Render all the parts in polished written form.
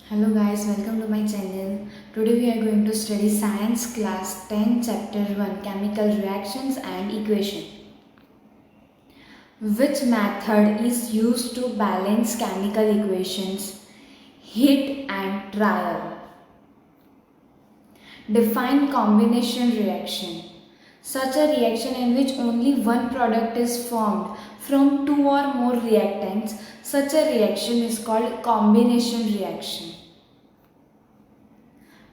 Hello guys, welcome to my channel. Today we are going to study science class 10 chapter 1 chemical reactions and equation. Which method is used to balance chemical equations? Heat and trial. Define combination reaction. Such a reaction in which only one product is formed from two or more reactants. Such a reaction is called combination reaction.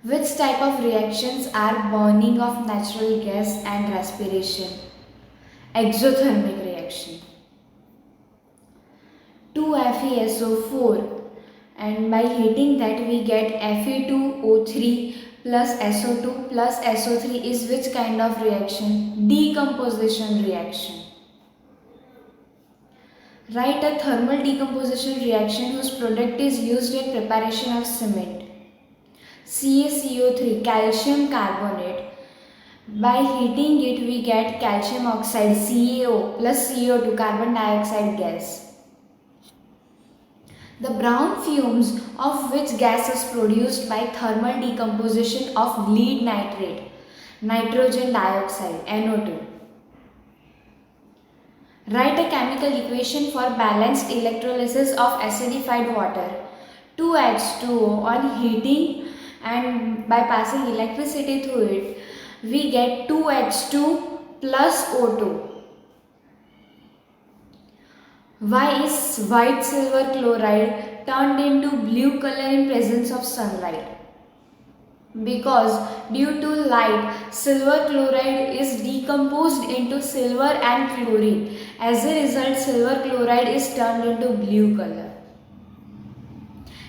Which type of reactions are burning of natural gas and respiration? Exothermic reaction. 2FeSO4, and by heating that we get Fe2O3 plus SO2 plus SO3 is which kind of reaction? Decomposition reaction. Write a thermal decomposition reaction whose product is used in preparation of cement. CaCO3, calcium carbonate. By heating it we get calcium oxide CaO plus CO2, carbon dioxide gas. The brown fumes of which gas is produced by thermal decomposition of lead nitrate, nitrogen dioxide, NO2. Write a chemical equation for balanced electrolysis of acidified water. 2H2O on heating and by passing electricity through it, we get 2H2 plus O2. Why is white silver chloride turned into blue color in presence of sunlight? Because due to light, silver chloride is decomposed into silver and chlorine. As a result, silver chloride is turned into blue color.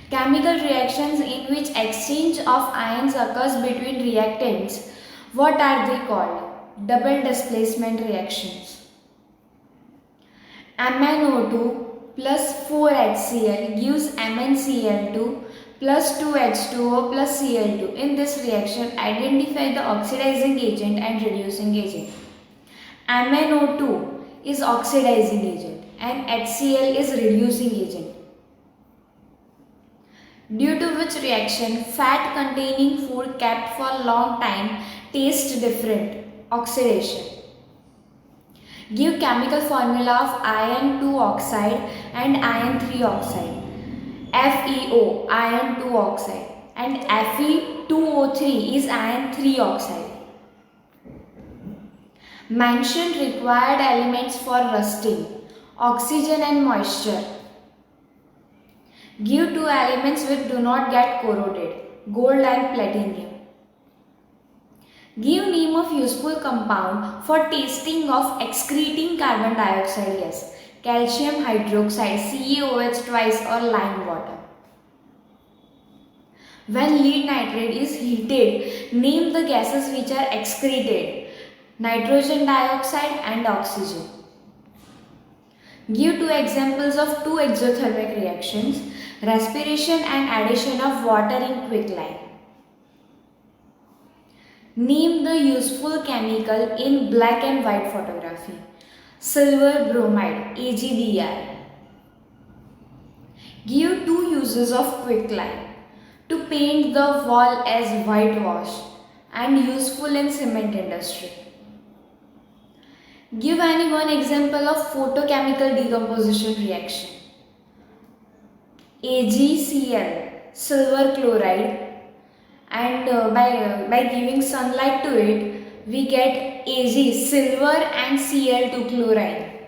Chemical reactions in which exchange of ions occurs between reactants, what are they called? Double displacement reactions. MnO2 plus 4HCl gives MnCl2 plus 2H2O plus Cl2. In this reaction, identify the oxidizing agent and reducing agent. MnO2 is oxidizing agent and HCl is reducing agent. Due to which reaction fat containing food kept for long time tastes different? Oxidation. Give chemical formula of iron 2 oxide and iron 3 oxide. FeO, iron 2 oxide, and Fe2O3 is iron 3 oxide. Mention required elements for rusting: oxygen and moisture. Give two elements which do not get corroded: gold and platinum. Give name of useful compound for tasting of excreting carbon dioxide gas: calcium hydroxide, CaOH twice, or lime water. When lead nitrate is heated, name the gases which are excreted: nitrogen dioxide and oxygen. Give two examples of two exothermic reactions: respiration and addition of water in quicklime. Name the useful chemical in black and white photography: silver bromide, AgBr. Give two uses of quicklime: to paint the wall as whitewash and useful in cement industry. Give any one example of photochemical decomposition reaction: AgCl, silver chloride, and by giving sunlight to it, we get Ag, silver, and Cl2, chloride.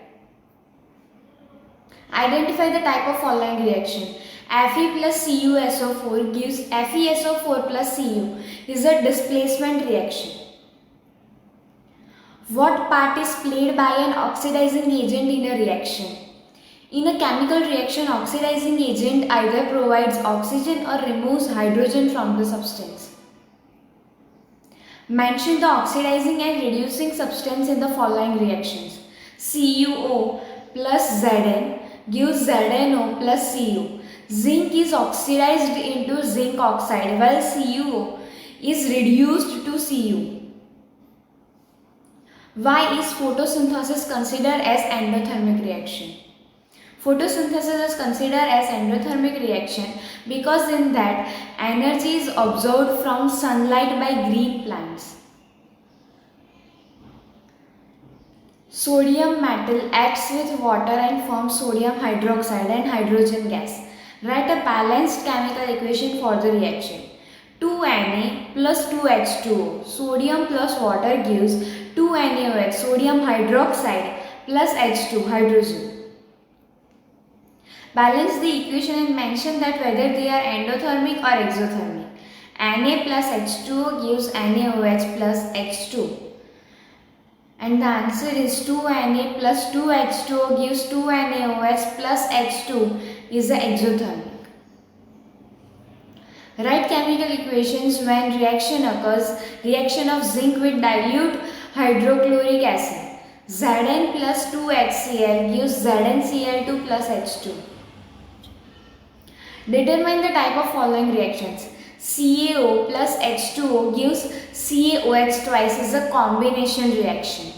Identify the type of following reaction. Fe plus CuSO4 gives FeSO4 plus Cu is a displacement reaction. What part is played by an oxidizing agent in a reaction? In a chemical reaction, oxidizing agent either provides oxygen or removes hydrogen from the substance. Mention the oxidizing and reducing substance in the following reactions. CuO plus Zn gives ZnO plus Cu. Zinc is oxidized into zinc oxide while CuO is reduced to Cu. Why is photosynthesis considered as endothermic reaction? Photosynthesis is considered as endothermic reaction because in that energy is absorbed from sunlight by green plants. Sodium metal acts with water and forms sodium hydroxide and hydrogen gas. Write a balanced chemical equation for the reaction. 2Na plus 2H2O. Sodium plus water gives 2NaOH, sodium hydroxide plus H2, hydrogen. Balance the equation and mention that whether they are endothermic or exothermic. Na plus H2O gives NaOH plus H2. And the answer is 2Na plus 2H2O gives 2NaOH plus H2 is the exothermic. Write chemical equations when reaction occurs. Reaction of zinc with dilute hydrochloric acid. Zn plus 2HCl gives ZnCl2 plus H2. Determine the type of following reactions. CaO plus H2O gives CaOH twice is a combination reaction.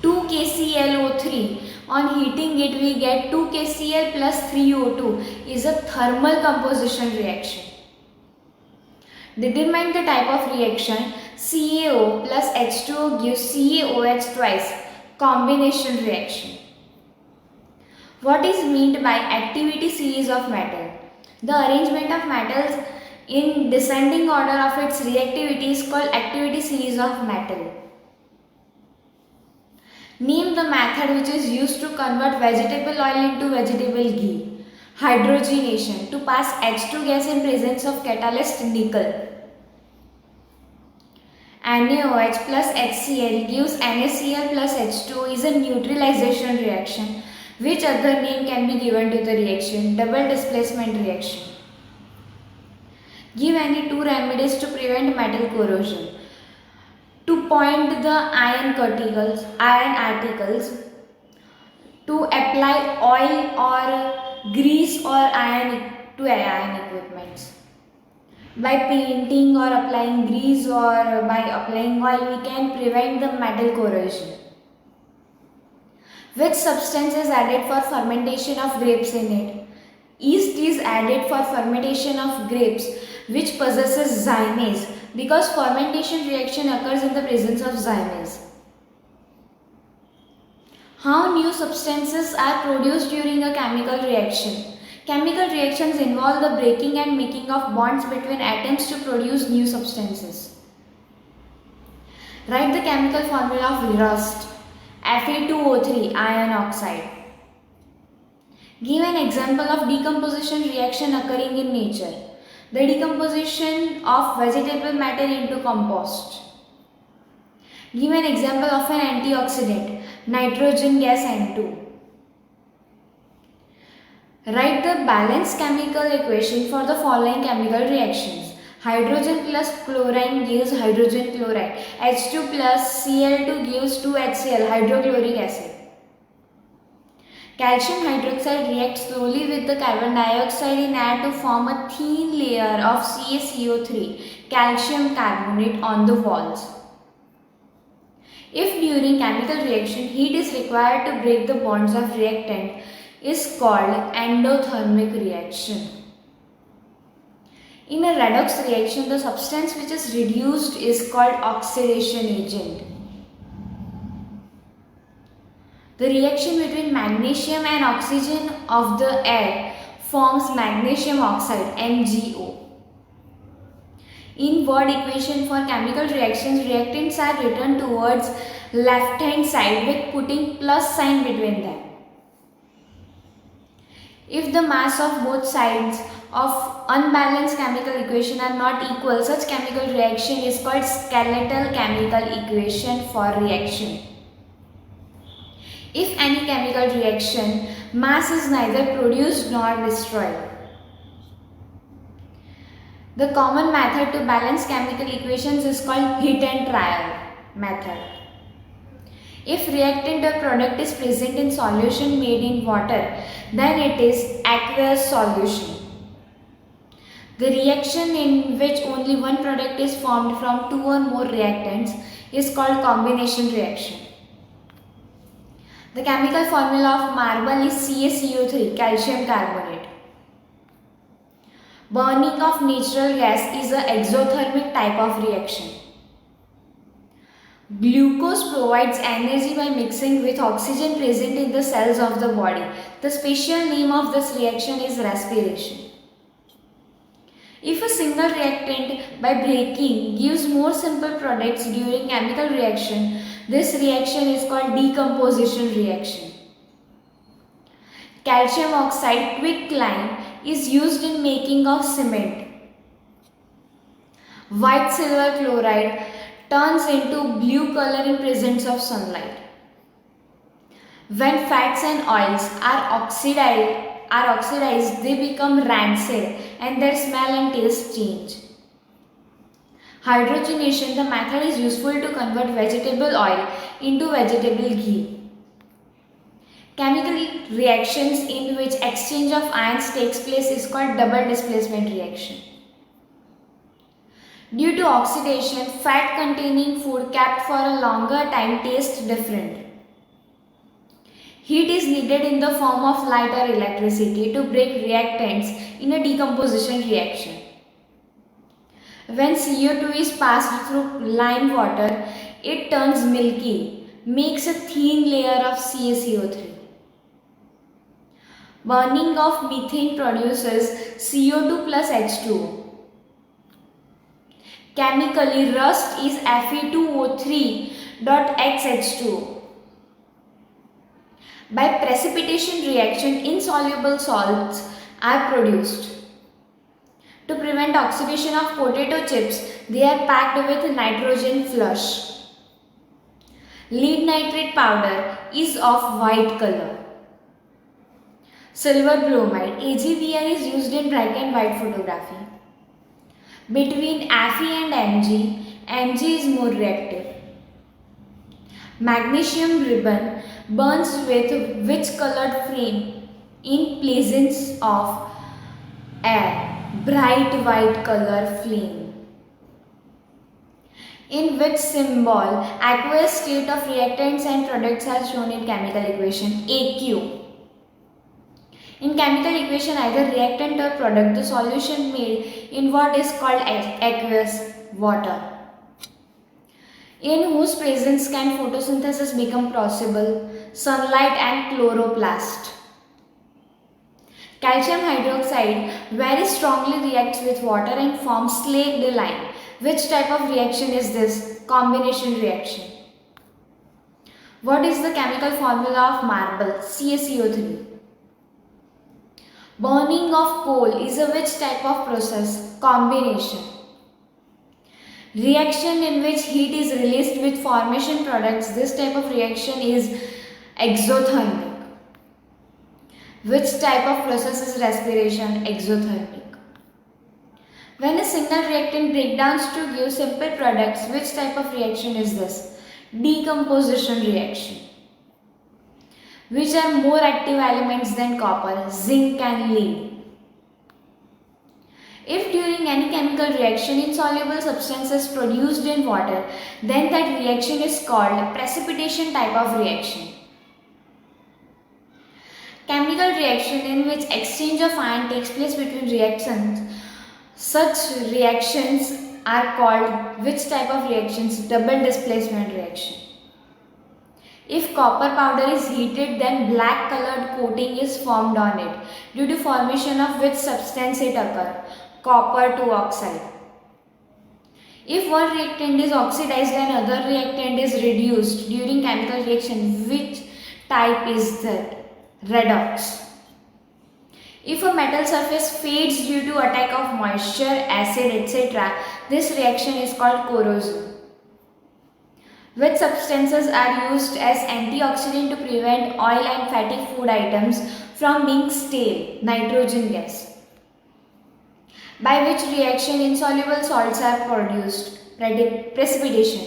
2KClO3, on heating it we get 2KCl plus 3O2 is a thermal composition reaction. Determine the type of reaction. CaO plus H2O gives CaOH twice, combination reaction. What is meant by activity series of metal? The arrangement of metals in descending order of its reactivity is called activity series of metal. Name the method which is used to convert vegetable oil into vegetable ghee. Hydrogenation, to pass H2 gas in presence of catalyst nickel. NaOH plus HCl gives NaCl plus H2 is a neutralization reaction. Which other name can be given to the reaction? Double displacement reaction. Give any two remedies to prevent metal corrosion. To point the iron articles, to apply oil or grease or iron to iron equipments. By painting or applying grease or by applying oil, we can prevent the metal corrosion. Which substance is added for fermentation of grapes in it? Yeast is added for fermentation of grapes which possesses zymase because fermentation reaction occurs in the presence of zymase. How new substances are produced during a chemical reaction? Chemical reactions involve the breaking and making of bonds between atoms to produce new substances. Write the chemical formula of rust. Fe2O3 iron oxide. Give an example of decomposition reaction occurring in nature. The decomposition of vegetable matter into compost. Give an example of an antioxidant, nitrogen gas N2. Write the balanced chemical equation for the following chemical reactions. Hydrogen plus chlorine gives hydrogen chloride. H2 plus Cl2 gives 2HCl, hydrochloric acid. Calcium hydroxide reacts slowly with the carbon dioxide in air to form a thin layer of CaCO3, calcium carbonate, on the walls. If during chemical reaction heat is required to break the bonds of reactant, is called endothermic reaction. In a redox reaction, the substance which is reduced is called oxidation agent. The reaction between magnesium and oxygen of the air forms magnesium oxide, MgO. In word equation for chemical reactions, reactants are written towards left hand side with putting plus sign between them. If the mass of both sides of unbalanced chemical equation are not equal, such chemical reaction is called skeletal chemical equation for reaction. If any chemical reaction mass is neither produced nor destroyed. The common method to balance chemical equations is called hit and trial method. If reactant or product is present in solution made in water, then it is aqueous solution. The reaction in which only one product is formed from two or more reactants is called combination reaction. The chemical formula of marble is CaCO3, calcium carbonate. Burning of natural gas is an exothermic type of reaction. Glucose provides energy by mixing with oxygen present in the cells of the body. The special name of this reaction is respiration. If a single reactant by breaking gives more simple products during chemical reaction, this reaction is called decomposition reaction. Calcium oxide quicklime is used in making of cement. White silver chloride turns into blue color in presence of sunlight. When fats and oils are oxidized, they become rancid and their smell and taste change. Hydrogenation, the method is useful to convert vegetable oil into vegetable ghee. Chemical reactions in which exchange of ions takes place is called double displacement reaction. Due to oxidation, fat containing food kept for a longer time tastes different. Heat is needed in the form of light or electricity to break reactants in a decomposition reaction. When CO2 is passed through lime water, it turns milky, makes a thin layer of CaCO3. Burning of methane produces CO2 plus H2O. Chemically, rust is Fe2O3.XH2O. By precipitation reaction, insoluble salts are produced. To prevent oxidation of potato chips, they are packed with nitrogen flush. Lead nitrate powder is of white color. Silver bromide, AgBr, is used in black and white photography. Between Fe and Mg is more reactive. Magnesium ribbon burns with witch colored flame in presence of air, bright white color flame. In which symbol aqueous state of reactants and products are shown in chemical equation AQ. In chemical equation, either reactant or product, the solution made in what is called aqueous water, in whose presence can photosynthesis become possible, sunlight and chloroplast. Calcium hydroxide very strongly reacts with water and forms slaked lime. Which type of reaction is this? Combination reaction. What is the chemical formula of marble? CaCO3. Burning of coal is a which type of process? Combination. Reaction in which heat is released with formation products. This type of reaction is exothermic. Which type of process is respiration? Exothermic. When a single reactant breakdowns to give simple products, which type of reaction is this? Decomposition reaction. Which are more active elements than copper? Zinc and lead. If during any chemical reaction insoluble substance is produced in water, then that reaction is called precipitation type of reaction. Chemical reaction in which exchange of ion takes place between reactions. Such reactions are called which type of reactions? Double displacement reaction. If copper powder is heated, then black colored coating is formed on it. Due to formation of which substance it occurs? Copper 2 oxide. If one reactant is oxidized and other reactant is reduced during chemical reaction, which type is that? Redox. If a metal surface fades due to attack of moisture, acid, etc., this reaction is called corrosion. Which substances are used as antioxidant to prevent oil and fatty food items from being stale? Nitrogen gas. By which reaction insoluble salts are produced? Precipitation.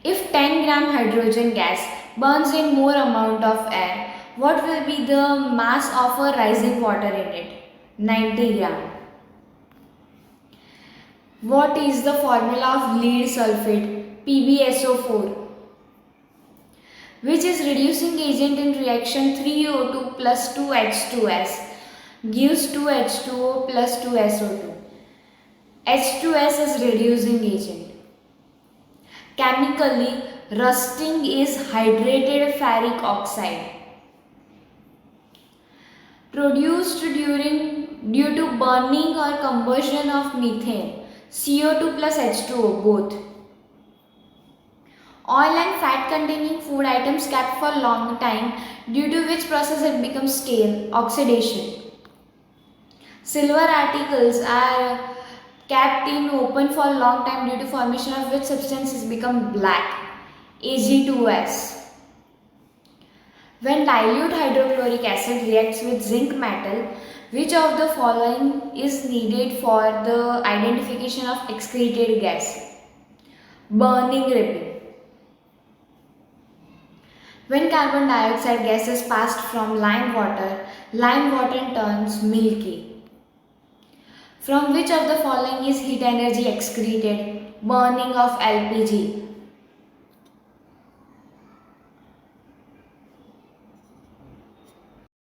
If 10 gram hydrogen gas burns in more amount of air, what will be the mass of a rising water in it? 90 gram. What is the formula of lead sulfate? PbSO4. which is reducing agent in reaction 3O2 plus 2H2S gives 2H2O plus 2SO2. H2S is reducing agent. Chemically, rusting is hydrated ferric oxide produced due to burning or combustion of methane, CO2 plus H2O both. Oil and fat containing food items kept for long time, due to which process it becomes stale, oxidation. Silver articles are kept in open for long time, due to formation of which substances become black, Ag2S. When dilute hydrochloric acid reacts with zinc metal, which of the following is needed for the identification of excreted gas? Burning ripping. When carbon dioxide gas is passed from lime water turns milky. From which of the following is heat energy excreted? Burning of LPG.